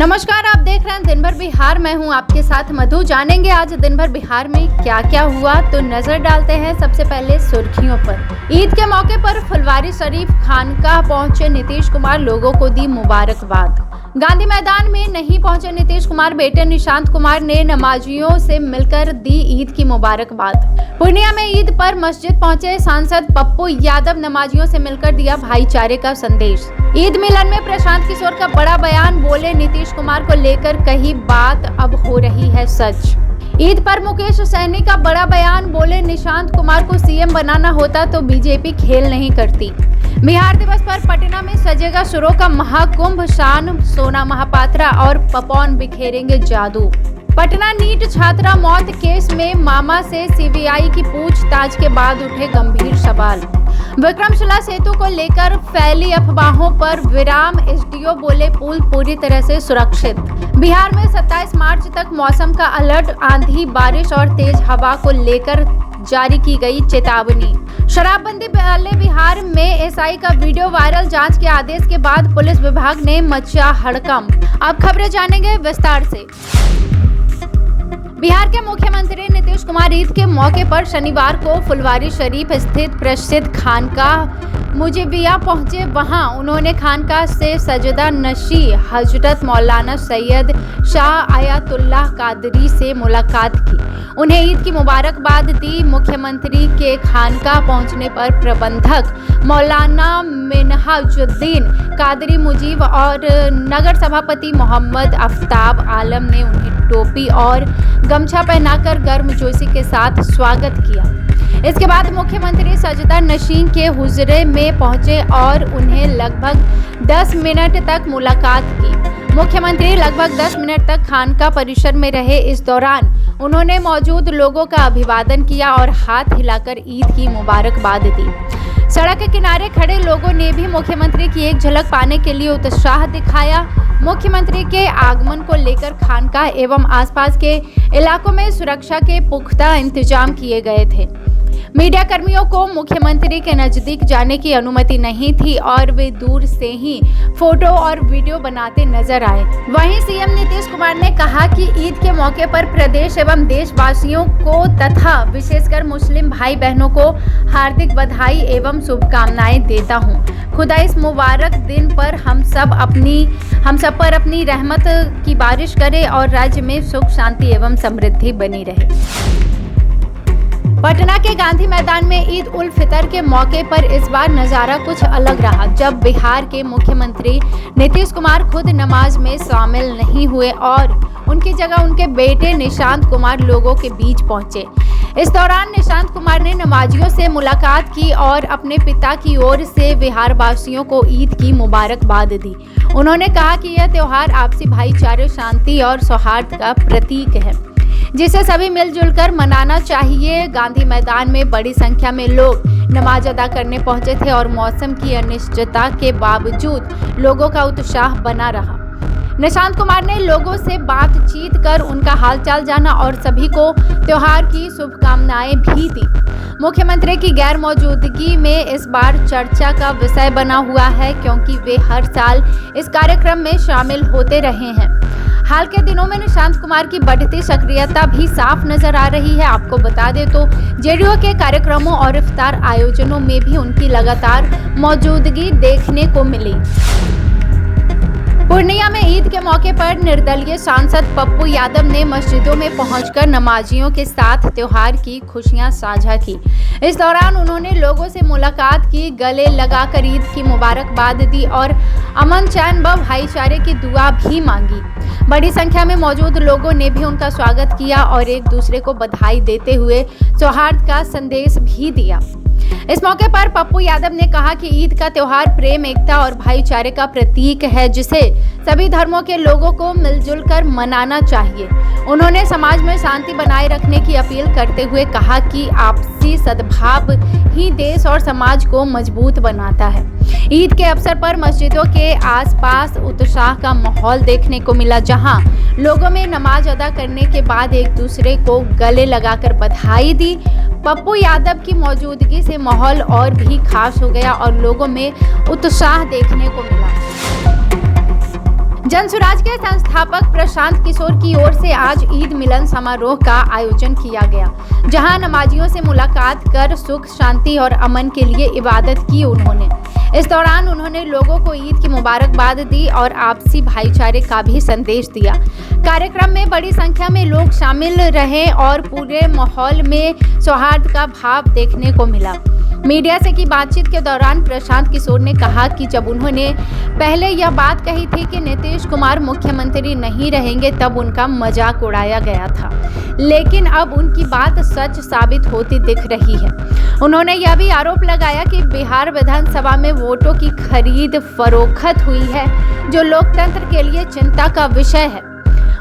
नमस्कार, आप देख रहे हैं दिन भर बिहार। मैं हूं आपके साथ मधु। जानेंगे आज दिन भर बिहार में क्या क्या हुआ, तो नजर डालते हैं सबसे पहले सुर्खियों पर। ईद के मौके पर फुलवारीशरीफ खानकाह पहुंचे नीतीश कुमार, लोगों को दी मुबारकबाद। गांधी मैदान में नहीं पहुंचे नीतीश कुमार, बेटे निशांत कुमार ने नमाजियों से मिलकर दी ईद की मुबारकबाद। पूर्णिया में ईद पर मस्जिद पहुंचे सांसद पप्पू यादव, नमाजियों से मिलकर दिया भाईचारे का संदेश। ईद मिलन में प्रशांत किशोर का बड़ा बयान, बोले नीतीश कुमार को लेकर कही बात अब हो रही है सच। ईद पर मुकेश सहनी का बड़ा बयान, बोले निशांत कुमार को सीएम बनाना होता तो बीजेपी खेल नहीं करती। बिहार दिवस पर पटना में सजेगा सुरों का महाकुंभ, शान सोना महापात्रा और पपौन बिखेरेंगे जादू। पटना नीट छात्रा मौत केस में मामा से सीबीआई की पूछताछ के बाद उठे गंभीर सवाल। विक्रमशिला सेतु को लेकर फैली अफवाहों पर विराम, एसडीओ बोले पुल पूरी तरह से सुरक्षित। बिहार में 27 मार्च तक मौसम का अलर्ट, आंधी बारिश और तेज हवा को लेकर जारी की गई चेतावनी। शराबबंदी वाले बिहार में एसआई का वीडियो वायरल, जांच के आदेश के बाद पुलिस विभाग ने मचा हड़कंप। अब खबरें जानेंगे विस्तार से। बिहार के मुख्यमंत्री नीतीश कुमार ईद के मौके पर शनिवार को फुलवारीशरीफ स्थित प्रसिद्ध खानकाह मुजीबिया पहुंचे। वहां उन्होंने खानकाह से सजदा नशी हजरत मौलाना सैयद शाह आयतुल्लाह कादरी से मुलाकात की, उन्हें ईद की मुबारकबाद दी। मुख्यमंत्री के खानकाह पहुंचने पर प्रबंधक मौलाना मिन्हाजुद्दीन कादरी मुजीब और नगर सभापति मोहम्मद आफ्ताब आलम ने उन्हें टोपी और गमछा पहनाकर गर्मजोशी के साथ स्वागत किया। इसके बाद मुख्यमंत्री सजदा नशीन के हुजरे में पहुंचे और उन्हें लगभग 10 मिनट तक मुलाकात की। मुख्यमंत्री लगभग 10 मिनट तक खानकाह परिसर में रहे। इस दौरान उन्होंने मौजूद लोगों का अभिवादन किया और हाथ हिलाकर ईद की मुबारकबाद दी। सड़क के किनारे खड़े लोगों ने भी मुख्यमंत्री की एक झलक पाने के लिए उत्साह दिखाया। मुख्यमंत्री के आगमन को लेकर खानकाह एवं आसपास के इलाकों में सुरक्षा के पुख्ता इंतजाम किए गए थे। मीडिया कर्मियों को मुख्यमंत्री के नजदीक जाने की अनुमति नहीं थी और वे दूर से ही फोटो और वीडियो बनाते नजर आए। वहीं सीएम नीतीश कुमार ने कहा कि ईद के मौके पर प्रदेश एवं देशवासियों को तथा विशेषकर मुस्लिम भाई बहनों को हार्दिक बधाई एवं शुभकामनाएं देता हूं। खुदा इस मुबारक दिन पर हम सब पर अपनी रहमत की बारिश करे और राज्य में सुख शांति एवं समृद्धि बनी रहे। पटना के गांधी मैदान में ईद उल फितर के मौके पर इस बार नजारा कुछ अलग रहा, जब बिहार के मुख्यमंत्री नीतीश कुमार खुद नमाज में शामिल नहीं हुए और उनकी जगह उनके बेटे निशांत कुमार लोगों के बीच पहुंचे। इस दौरान निशांत कुमार ने नमाजियों से मुलाकात की और अपने पिता की ओर से बिहार वासियों को ईद की मुबारकबाद दी। उन्होंने कहा कि यह त्योहार आपसी भाईचारे, शांति और सौहार्द का प्रतीक है, जिसे सभी मिलजुल कर मनाना चाहिए। गांधी मैदान में बड़ी संख्या में लोग नमाज अदा करने पहुंचे थे और मौसम की अनिश्चितता के बावजूद लोगों का उत्साह बना रहा। निशांत कुमार ने लोगों से बातचीत कर उनका हालचाल जाना और सभी को त्योहार की शुभकामनाएं भी दी। मुख्यमंत्री की गैर मौजूदगी में इस बार चर्चा का विषय बना हुआ है, क्योंकि वे हर साल इस कार्यक्रम में शामिल होते रहे हैं। हाल के दिनों में निशांत कुमार की बढ़ती सक्रियता भी साफ नजर आ रही है। आपको बता दें तो जेडीयू के कार्यक्रमों और इफ्तार आयोजनों में भी उनकी लगातार मौजूदगी देखने को मिली। पूर्णिया में ईद के मौके पर निर्दलीय सांसद पप्पू यादव ने मस्जिदों में पहुंचकर नमाजियों के साथ त्योहार की खुशियां साझा की। इस दौरान उन्होंने लोगों से मुलाकात की, गले लगाकर ईद की मुबारकबाद दी और अमन चैन व भाईचारे की दुआ भी मांगी। बड़ी संख्या में मौजूद लोगों ने भी उनका स्वागत किया और एक दूसरे को बधाई देते हुए सौहार्द का संदेश भी दिया। इस मौके पर पप्पू यादव ने कहा कि ईद का त्योहार प्रेम, एकता और भाईचारे का प्रतीक है, जिसे सभी धर्मों के लोगों को मिलजुल कर मनाना चाहिए। उन्होंने समाज में शांति बनाए रखने की अपील करते हुए कहा कि आपसी सद्भाव ही देश और समाज को मजबूत बनाता है। ईद के अवसर पर मस्जिदों के आसपास उत्साह का माहौल देखने को मिला, जहां लोगों में नमाज अदा करने के बाद एक दूसरे को गले लगाकर बधाई दी। पप्पू यादव की मौजूदगी से माहौल और भी खास हो गया और लोगों में उत्साह देखने को मिला। जन स्वराज के संस्थापक प्रशांत किशोर की ओर से आज ईद मिलन समारोह का आयोजन किया गया, जहां नमाजियों से मुलाकात कर सुख, शांति और अमन के लिए इबादत की उन्होंने। इस दौरान उन्होंने लोगों को ईद की मुबारकबाद दी और आपसी भाईचारे का भी संदेश दिया। कार्यक्रम में बड़ी संख्या में लोग शामिल रहे और पूरे माहौल में सौहार्द का भाव देखने को मिला। मीडिया से की बातचीत के दौरान प्रशांत किशोर ने कहा कि जब उन्होंने पहले यह बात कही थी कि नीतीश कुमार मुख्यमंत्री नहीं रहेंगे, तब उनका मजाक उड़ाया गया था, लेकिन अब उनकी बात सच साबित होती दिख रही है। उन्होंने यह भी आरोप लगाया कि बिहार विधानसभा में वोटों की खरीद फरोख्त हुई है, जो लोकतंत्र के लिए चिंता का विषय है।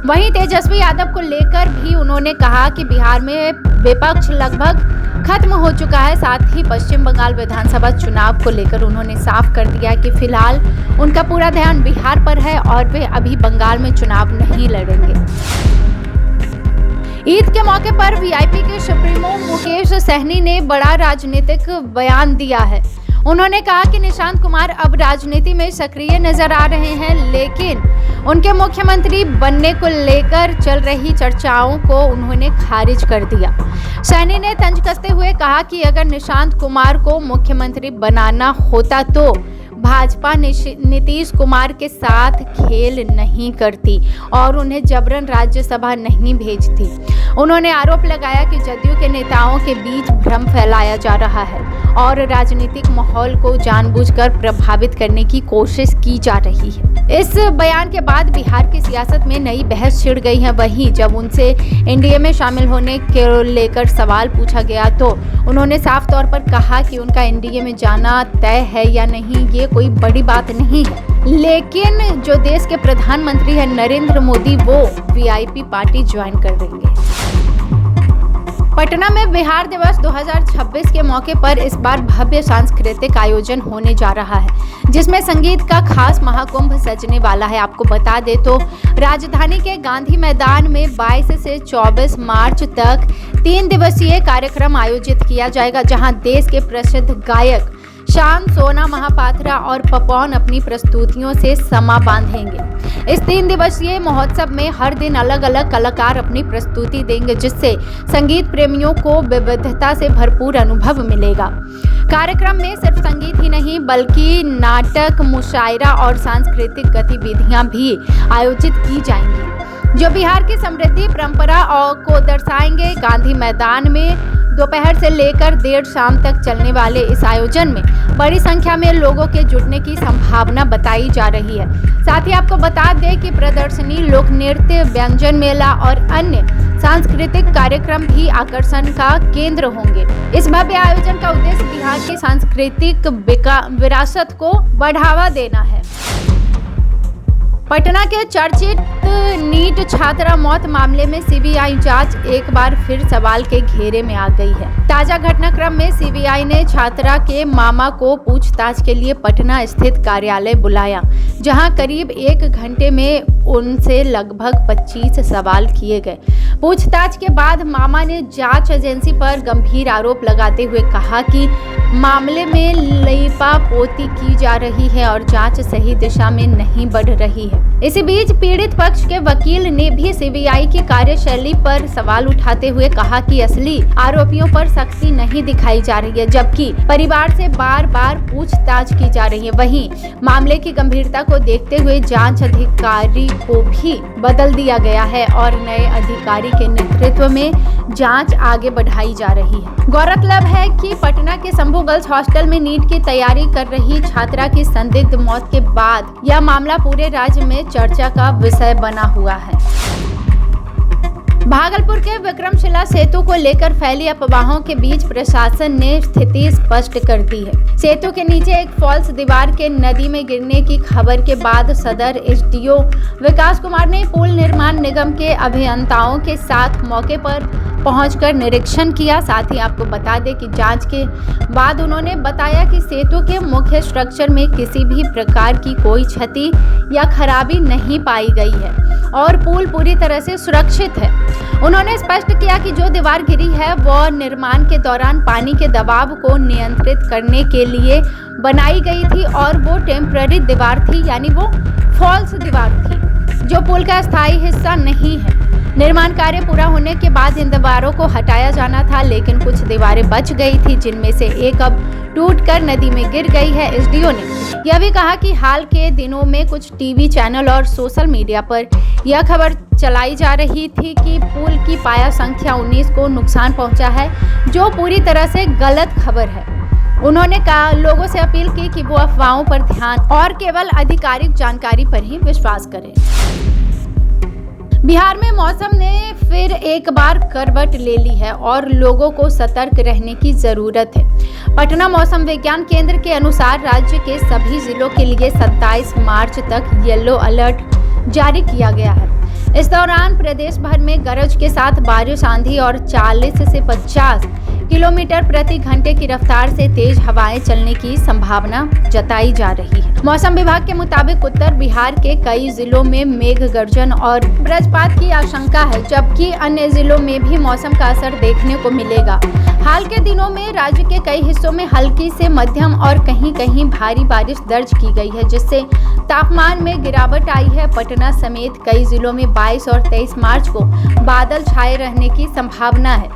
वहीं तेजस्वी यादव को लेकर भी उन्होंने कहा कि बिहार में विपक्ष लगभग खत्म हो चुका है। साथ ही पश्चिम बंगाल विधानसभा चुनाव को लेकर उन्होंने साफ कर दिया कि फिलहाल उनका पूरा ध्यान बिहार पर है और वे अभी बंगाल में चुनाव नहीं लड़ेंगे। ईद के मौके पर वीआईपी के सुप्रीमो मुकेश सहनी ने बड़ा राजनीतिक बयान दिया है। उन्होंने कहा कि निशांत कुमार अब राजनीति में सक्रिय नजर आ रहे हैं, लेकिन उनके मुख्यमंत्री बनने को लेकर चल रही चर्चाओं को उन्होंने खारिज कर दिया। सैनी ने तंज कसते हुए कहा कि अगर निशांत कुमार को मुख्यमंत्री बनाना होता तो भाजपा नीतीश कुमार के साथ खेल नहीं करती और उन्हें जबरन राज्यसभा नहीं भेजती। उन्होंने आरोप लगाया कि जदयू के नेताओं के बीच भ्रम फैलाया जा रहा है और राजनीतिक माहौल को जानबूझकर प्रभावित करने की कोशिश की जा रही है। इस बयान के बाद बिहार की सियासत में नई बहस छिड़ गई है। वहीं जब उनसे एनडीए में शामिल होने के लेकर सवाल पूछा गया तो उन्होंने साफ तौर पर कहा कि उनका एनडीए में जाना तय है या नहीं, ये कोई बड़ी बात नहीं है, लेकिन जो देश के प्रधानमंत्री है नरेंद्र मोदी, वो वीआईपी पार्टी ज्वाइन कर देंगे। पटना में बिहार दिवस 2026 के मौके पर इस बार भव्य सांस्कृतिक आयोजन होने जा रहा है, जिसमें संगीत का खास महाकुंभ सजने वाला है। आपको बता दें तो राजधानी के गांधी मैदान में 22 से 24 मार्च तक 3 दिवसीय कार्यक्रम आयोजित किया जाएगा, जहां देश के प्रसिद्ध गायक शान, सोना महापात्रा और पपौन अपनी प्रस्तुतियों से समा बांधेंगे। इस 3 दिवसीय महोत्सव में हर दिन अलग अलग कलाकार अपनी प्रस्तुति देंगे, जिससे संगीत प्रेमियों को विविधता से भरपूर अनुभव मिलेगा। कार्यक्रम में सिर्फ संगीत ही नहीं बल्कि नाटक, मुशायरा और सांस्कृतिक गतिविधियां भी आयोजित की जाएंगी, जो बिहार की समृद्धि परंपरा को दर्शाएंगे। गांधी मैदान में दोपहर से लेकर देर शाम तक चलने वाले इस आयोजन में बड़ी संख्या में लोगों के जुटने की संभावना बताई जा रही है। साथ ही आपको बता दें कि प्रदर्शनी, लोक नृत्य, व्यंजन मेला और अन्य सांस्कृतिक कार्यक्रम भी आकर्षण का केंद्र होंगे। इस भव्य आयोजन का उद्देश्य बिहार की सांस्कृतिक विरासत को बढ़ावा देना है। पटना के चर्चित नीट छात्रा मौत मामले में सीबीआई जांच एक बार फिर सवाल के घेरे में आ गई है। ताजा घटनाक्रम में सीबीआई ने छात्रा के मामा को पूछताछ के लिए पटना स्थित कार्यालय बुलाया, जहां करीब 1 घंटे में उनसे लगभग 25 सवाल किए गए। पूछताछ के बाद मामा ने जांच एजेंसी पर गंभीर आरोप लगाते हुए कहा कि मामले में लीपापोती की जा रही है और जांच सही दिशा में नहीं बढ़ रही है। इसी बीच पीड़ित पक्ष के वकील ने भी सीबीआई की कार्यशैली पर सवाल उठाते हुए कहा कि असली आरोपियों पर सख्ती नहीं दिखाई जा रही है, जबकि परिवार से बार बार पूछताछ की जा रही है। वहीं मामले की गंभीरता को देखते हुए जांच अधिकारी को भी बदल दिया गया है और नए अधिकारी के नेतृत्व में जांच आगे बढ़ाई जा रही है। गौरतलब है कि पटना के शंभू गर्ल्स हॉस्टल में नीट की तैयारी कर रही छात्रा की संदिग्ध मौत के बाद यह मामला पूरे राज्य में चर्चा का विषय बना हुआ है। भागलपुर के विक्रमशिला सेतु को लेकर फैली अफवाहों के बीच प्रशासन ने स्थिति स्पष्ट कर दी है। सेतु के नीचे एक फॉल्स दीवार के नदी में गिरने की खबर के बाद सदर एसडीओ विकास कुमार ने पुल निर्माण निगम के अभियंताओं के साथ मौके पर पहुंचकर निरीक्षण किया। साथ ही आपको बता दें कि जांच के बाद उन्होंने बताया कि सेतु के मुख्य स्ट्रक्चर में किसी भी प्रकार की कोई क्षति या खराबी नहीं पाई गई है और पुल पूरी तरह से सुरक्षित है। उन्होंने स्पष्ट किया कि जो दीवार गिरी है वह निर्माण के दौरान पानी के दबाव को नियंत्रित करने के लिए बनाई गई थी और वो टेम्पररी दीवार थी, यानी वो फॉल्स दीवार थी जो पुल का स्थायी हिस्सा नहीं है। निर्माण कार्य पूरा होने के बाद इन दीवारों को हटाया जाना था, लेकिन कुछ दीवारें बच गई थी, जिनमें से एक अब टूटकर नदी में गिर गई है। एसडीओ ने यह भी कहा कि हाल के दिनों में कुछ टीवी चैनल और सोशल मीडिया पर यह खबर चलाई जा रही थी कि पुल की पाया संख्या 19 को नुकसान पहुंचा है, जो पूरी तरह से गलत खबर है। उन्होंने लोगों से अपील की कि वो अफवाहों पर ध्यान और केवल आधिकारिक जानकारी पर ही विश्वास करें। बिहार में मौसम ने फिर एक बार करवट ले ली है और लोगों को सतर्क रहने की जरूरत है। पटना मौसम विज्ञान केंद्र के अनुसार राज्य के सभी जिलों के लिए 27 मार्च तक येलो अलर्ट जारी किया गया है। इस दौरान प्रदेश भर में गरज के साथ बारिश, आंधी और 40 से 50 किलोमीटर प्रति घंटे की रफ्तार से तेज हवाएं चलने की संभावना जताई जा रही है। मौसम विभाग के मुताबिक उत्तर बिहार के कई जिलों में मेघ गर्जन और वज्रपात की आशंका है, जबकि अन्य जिलों में भी मौसम का असर देखने को मिलेगा। हाल के दिनों में राज्य के कई हिस्सों में हल्की से मध्यम और कहीं-कहीं भारी बारिश दर्ज की गई है, जिससे तापमान में गिरावट आई है। पटना समेत कई जिलों में 22 और 23 मार्च को बादल छाए रहने की संभावना है,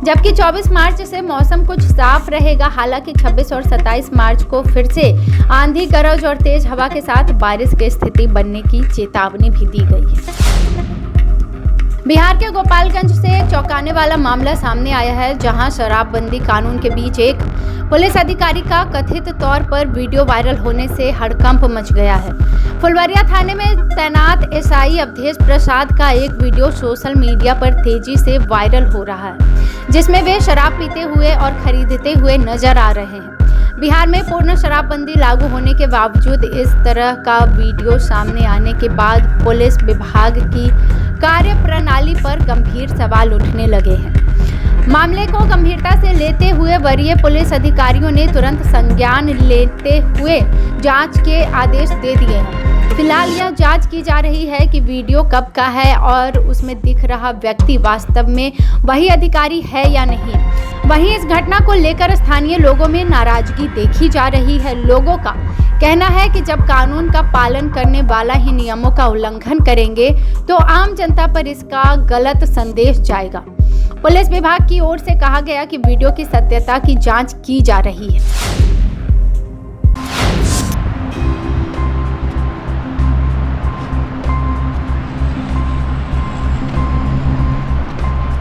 जबकि 24 मार्च से मौसम कुछ साफ रहेगा। हालांकि 26 और 27 मार्च को फिर से आंधी, गरज और तेज हवा के साथ बारिश की स्थिति बनने की चेतावनी भी दी गई है। बिहार के गोपालगंज से एक चौंकाने वाला मामला सामने आया है, जहां शराबबंदी कानून के बीच एक पुलिस अधिकारी का कथित तौर पर वीडियो वायरल होने से हड़कंप मच गया है। फुलवारिया थाने में तैनात एसआई अवधेश प्रसाद का एक वीडियो सोशल मीडिया पर तेजी से वायरल हो रहा है, जिसमें वे शराब पीते हुए और खरीदते हुए नजर आ रहे हैं। बिहार में पूर्ण शराबबंदी लागू होने के बावजूद इस तरह का वीडियो सामने आने के बाद पुलिस विभाग की कार्यप्रणाली पर गंभीर सवाल उठने लगे हैं। मामले को गंभीरता से लेते हुए वरीय पुलिस अधिकारियों ने तुरंत संज्ञान लेते हुए जांच के आदेश दे दिए हैं। फिलहाल यह जांच की जा रही है कि वीडियो कब का है और उसमें दिख रहा व्यक्ति वास्तव में वही अधिकारी है या नहीं। वहीं इस घटना को लेकर स्थानीय लोगों में नाराजगी देखी जा रही है। लोगों का कहना है कि जब कानून का पालन करने वाला ही नियमों का उल्लंघन करेंगे तो आम जनता पर इसका गलत संदेश जाएगा। पुलिस विभाग की ओर से कहा गया कि वीडियो की सत्यता की जांच की जा रही है।